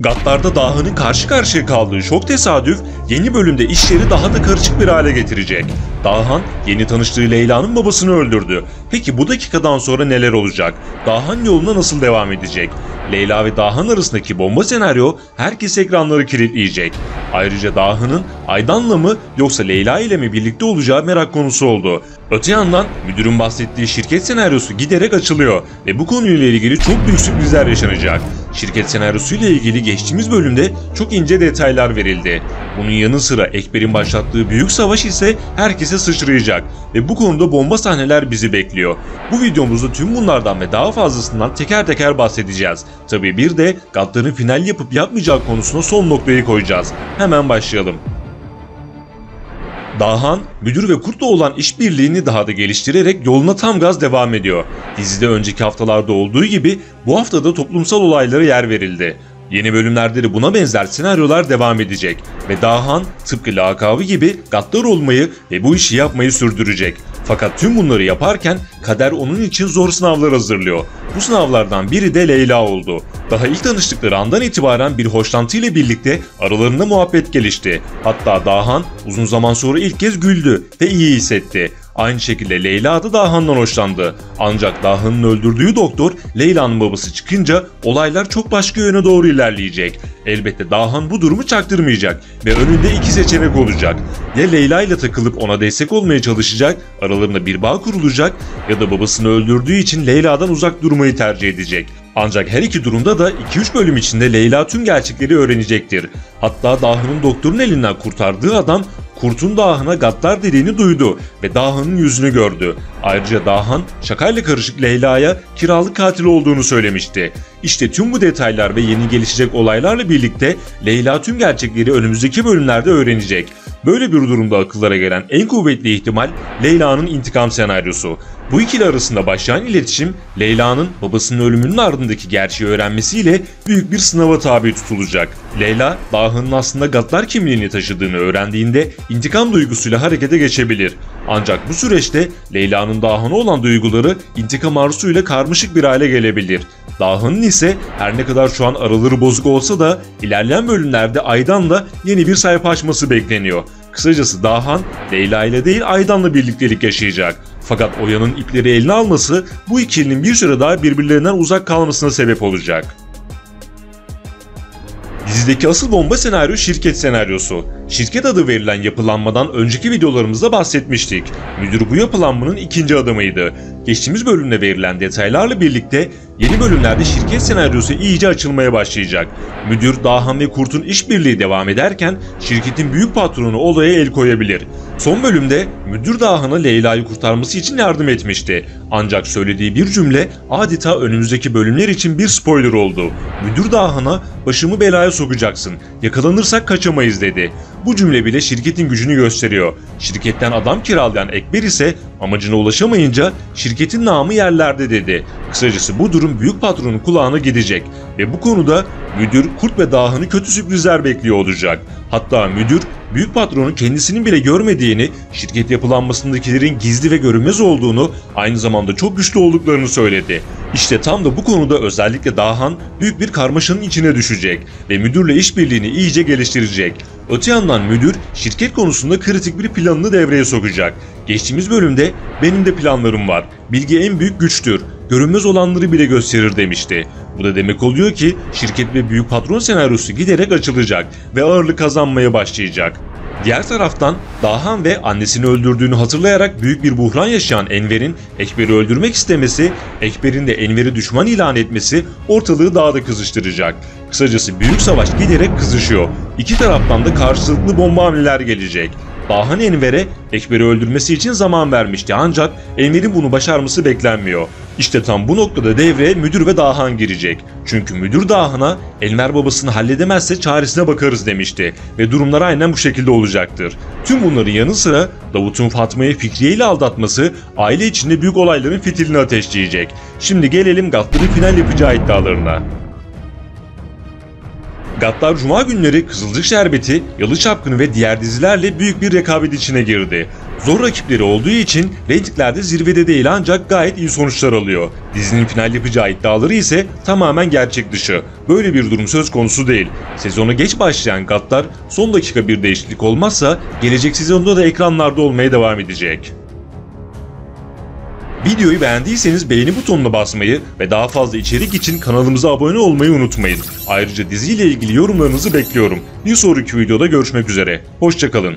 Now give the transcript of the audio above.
Gattar'da Daha'nın karşı karşıya kaldığı şok tesadüf yeni bölümde işleri daha da karışık bir hale getirecek. Dahan yeni tanıştığı Leyla'nın babasını öldürdü. Peki bu dakikadan sonra neler olacak? Dahan yoluna nasıl devam edecek? Leyla ve Dahan arasındaki bomba senaryo herkes ekranları kilitleyecek. Ayrıca Dahan'ın Aydan'la mı yoksa Leyla ile mi birlikte olacağı merak konusu oldu. Öte yandan müdürün bahsettiği şirket senaryosu giderek açılıyor ve bu konuyla ilgili çok büyük sürprizler yaşanacak. Şirket senaryosuyla ilgili geçtiğimiz bölümde çok ince detaylar verildi. Bunun yanı sıra Ekber'in başlattığı büyük savaş ise herkese sıçrayacak ve bu konuda bomba sahneler bizi bekliyor. Bu videomuzda tüm bunlardan ve daha fazlasından teker teker bahsedeceğiz. Tabii bir de Gattar'ın final yapıp yapmayacağı konusuna son noktayı koyacağız. Hemen başlayalım. Dahan, müdür ve Kurt'la olan işbirliğini daha da geliştirerek yoluna tam gaz devam ediyor. Dizide önceki haftalarda olduğu gibi bu haftada toplumsal olaylara yer verildi. Yeni bölümlerde de buna benzer senaryolar devam edecek ve Dahan tıpkı lakabı gibi gaddar olmayı ve bu işi yapmayı sürdürecek. Fakat tüm bunları yaparken kader onun için zor sınavlar hazırlıyor. Bu sınavlardan biri de Leyla oldu. Daha ilk tanıştıkları andan itibaren bir hoşlantıyla birlikte aralarında muhabbet gelişti. Hatta Dahan uzun zaman sonra ilk kez güldü ve iyi hissetti. Aynı şekilde Leyla da Dahan'dan hoşlandı. Ancak Dahan'ın öldürdüğü doktor Leyla'nın babası çıkınca olaylar çok başka yöne doğru ilerleyecek. Elbette Dahan bu durumu çaktırmayacak ve önünde iki seçenek olacak. Ya Leyla ile takılıp ona destek olmaya çalışacak, aralarında bir bağ kurulacak ya da babasını öldürdüğü için Leyla'dan uzak durmayı tercih edecek. Ancak her iki durumda da 2-3 bölüm içinde Leyla tüm gerçekleri öğrenecektir. Hatta Dahan'ın doktorun elinden kurtardığı adam Kurt'un Dahan'a gaddar dediğini duydu ve Dahan'ın yüzünü gördü. Ayrıca Dahan şakayla karışık Leyla'ya kiralık katil olduğunu söylemişti. İşte tüm bu detaylar ve yeni gelişecek olaylarla birlikte Leyla tüm gerçekleri önümüzdeki bölümlerde öğrenecek. Böyle bir durumda akıllara gelen en kuvvetli ihtimal Leyla'nın intikam senaryosu. Bu ikili arasında başlayan iletişim Leyla'nın babasının ölümünün ardındaki gerçeği öğrenmesiyle büyük bir sınava tabi tutulacak. Leyla, Dahan'ın aslında gaddar kimliğini taşıdığını öğrendiğinde intikam duygusuyla harekete geçebilir. Ancak bu süreçte Leyla'nın Dahan'a olan duyguları intikam arzusuyla karmaşık bir hale gelebilir. Dahan'ın ise her ne kadar şu an araları bozuk olsa da ilerleyen bölümlerde Aydan'la yeni bir sayfa açması bekleniyor. Kısacası Dahan, Leyla ile değil Aydan'la birliktelik yaşayacak. Fakat Oya'nın ipleri eline alması bu ikilinin bir süre daha birbirlerinden uzak kalmasına sebep olacak. Dizideki asıl bomba senaryo şirket senaryosu. Şirket adı verilen yapılanmadan önceki videolarımızda bahsetmiştik. Müdür bu yapılanmanın ikinci adamıydı. Geçtiğimiz bölümde verilen detaylarla birlikte yeni bölümlerde şirket senaryosu iyice açılmaya başlayacak. Müdür, Dahan ve Kurt'un işbirliği devam ederken şirketin büyük patronu olaya el koyabilir. Son bölümde müdür Dahan'a Leyla'yı kurtarması için yardım etmişti. Ancak söylediği bir cümle adeta önümüzdeki bölümler için bir spoiler oldu. Müdür Dahan'a "Başımı belaya sokacaksın, yakalanırsak kaçamayız" dedi. Bu cümle bile şirketin gücünü gösteriyor. Şirketten adam kiralayan Ekber ise amacına ulaşamayınca şirketin namı yerlerde dedi. Kısacası bu durum büyük patronun kulağına gidecek ve bu konuda müdür, Kurt ve Dahan'ı kötü sürprizler bekliyor olacak. Hatta müdür büyük patronun kendisinin bile görmediğini, şirket yapılanmasındakilerin gizli ve görünmez olduğunu, aynı zamanda çok güçlü olduklarını söyledi. İşte tam da bu konuda özellikle Dahan büyük bir karmaşanın içine düşecek ve müdürle işbirliğini iyice geliştirecek. Öte yandan müdür şirket konusunda kritik bir planını devreye sokacak. Geçtiğimiz bölümde "Benim de planlarım var. Bilgi en büyük güçtür. Görünmez olanları bile gösterir" demişti. Bu da demek oluyor ki şirket ve büyük patron senaryosu giderek açılacak ve ağırlık kazanmaya başlayacak. Diğer taraftan Dahan ve annesini öldürdüğünü hatırlayarak büyük bir buhran yaşayan Enver'in Ekber'i öldürmek istemesi, Ekber'in de Enver'i düşman ilan etmesi ortalığı daha da kızıştıracak. Kısacası büyük savaş giderek kızışıyor. İki taraftan da karşılıklı bomba hamleler gelecek. Dahan Enver'e Ekber'i öldürmesi için zaman vermişti ancak Enver'in bunu başarması beklenmiyor. İşte tam bu noktada devreye müdür ve Dahan girecek. Çünkü müdür Dahan'a Enver babasını halledemezse çaresine bakarız demişti ve durumlar aynen bu şekilde olacaktır. Tüm bunların yanı sıra Davut'un Fatma'yı Fikriye ile aldatması aile içinde büyük olayların fitilini ateşleyecek. Şimdi gelelim Gattar'ın final yapacağı iddialarına. Gattar Cuma günleri Kızılcık Şerbeti, Yalı Çapkını ve diğer dizilerle büyük bir rekabet içine girdi. Zor rakipleri olduğu için reytinglerde zirvede değil ancak gayet iyi sonuçlar alıyor. Dizinin final yapacağı iddiaları ise tamamen gerçek dışı. Böyle bir durum söz konusu değil. Sezona geç başlayan Gaddar son dakika bir değişiklik olmazsa gelecek sezonda da ekranlarda olmaya devam edecek. Videoyu beğendiyseniz beğeni butonuna basmayı ve daha fazla içerik için kanalımıza abone olmayı unutmayın. Ayrıca diziyle ilgili yorumlarınızı bekliyorum. Bir sonraki videoda görüşmek üzere. Hoşça kalın.